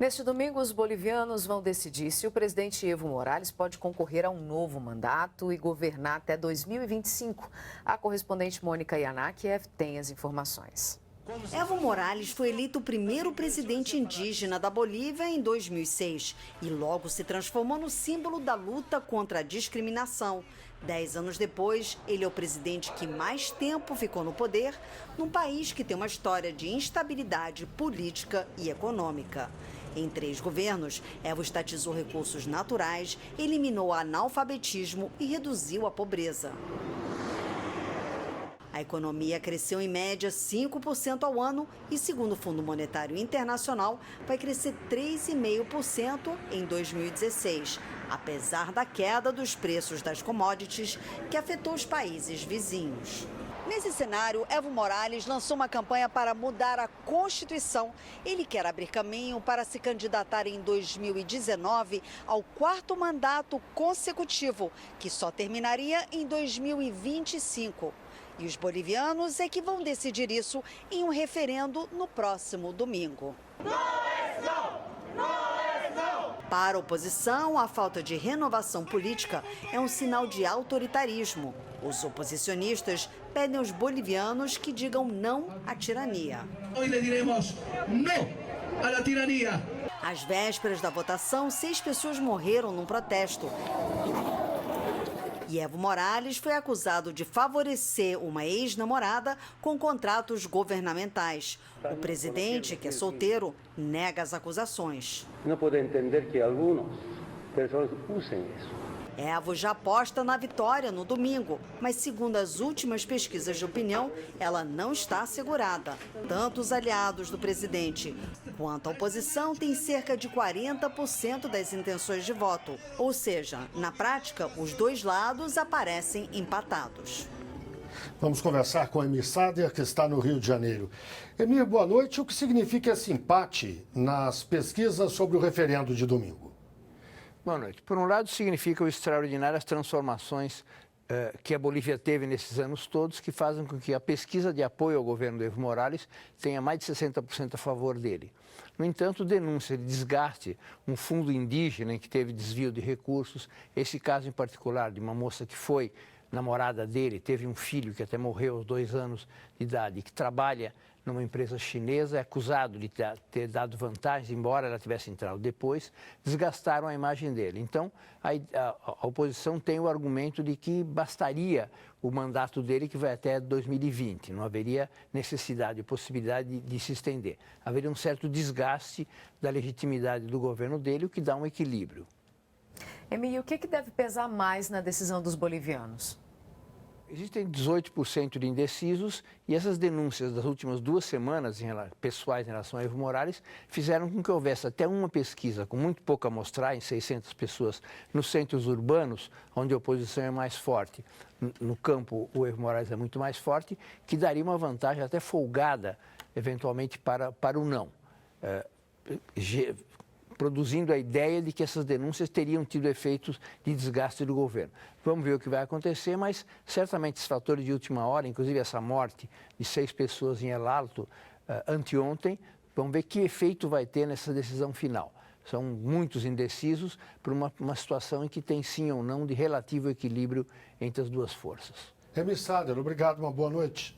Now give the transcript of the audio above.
Neste domingo, os bolivianos vão decidir se o presidente Evo Morales pode concorrer a um novo mandato e governar até 2025. A correspondente Mônica Yanakiev tem as informações. Evo Morales foi eleito o primeiro presidente indígena da Bolívia em 2006 e logo se transformou no símbolo da luta contra a discriminação. 10 anos depois, ele é o presidente que mais tempo ficou no poder, num país que tem uma história de instabilidade política e econômica. Em 3 governos, Evo estatizou recursos naturais, eliminou o analfabetismo e reduziu a pobreza. A economia cresceu em média 5% ao ano e, segundo o Fundo Monetário Internacional, vai crescer 3,5% em 2016, apesar da queda dos preços das commodities que afetou os países vizinhos. Nesse cenário, Evo Morales lançou uma campanha para mudar a Constituição. Ele quer abrir caminho para se candidatar em 2019 ao 4º mandato consecutivo, que só terminaria em 2025. E os bolivianos é que vão decidir isso em um referendo no próximo domingo. Para a oposição, a falta de renovação política é um sinal de autoritarismo. Os oposicionistas pedem aos bolivianos que digam não à tirania. Hoje lhe diremos não à tirania. Às vésperas da votação, 6 pessoas morreram num protesto. E Evo Morales foi acusado de favorecer uma ex-namorada com contratos governamentais. O presidente, que é solteiro, nega as acusações. Não pode entender que algumas pessoas usem isso. Evo já aposta na vitória no domingo, mas segundo as últimas pesquisas de opinião, ela não está assegurada. Tanto os aliados do presidente quanto a oposição têm cerca de 40% das intenções de voto. Ou seja, na prática, os dois lados aparecem empatados. Vamos conversar com Emir Sader, que está no Rio de Janeiro. Emir, boa noite. O que significa esse empate nas pesquisas sobre o referendo de domingo? Boa noite. Por um lado, significa o extraordinárias transformações que a Bolívia teve nesses anos todos, que fazem com que a pesquisa de apoio ao governo do Evo Morales tenha mais de 60% a favor dele. No entanto, denúncia de desgaste, um fundo indígena em que teve desvio de recursos, esse caso em particular de uma moça que foi namorada dele, teve um filho que até morreu aos 2 anos de idade, que trabalha numa empresa chinesa, é acusado de ter dado vantagens, embora ela tivesse entrado depois, desgastaram a imagem dele. Então, a oposição tem o argumento de que bastaria o mandato dele, que vai até 2020, não haveria necessidade e possibilidade de se estender. Haveria um certo desgaste da legitimidade do governo dele, o que dá um equilíbrio. Emílio, o que deve pesar mais na decisão dos bolivianos? Existem 18% de indecisos e essas denúncias das últimas 2 semanas pessoais em relação a Evo Morales fizeram com que houvesse até uma pesquisa com muito pouca amostragem, 600 pessoas, nos centros urbanos, onde a oposição é mais forte. No campo, o Evo Morales é muito mais forte, que daria uma vantagem até folgada, eventualmente, para o não. Produzindo a ideia de que essas denúncias teriam tido efeitos de desgaste do governo. Vamos ver o que vai acontecer, mas certamente esses fatores de última hora, inclusive essa morte de 6 pessoas em El Alto anteontem, vamos ver que efeito vai ter nessa decisão final. São muitos indecisos por uma situação em que tem sim ou não de relativo equilíbrio entre as duas forças. Emir Sader, obrigado, uma boa noite.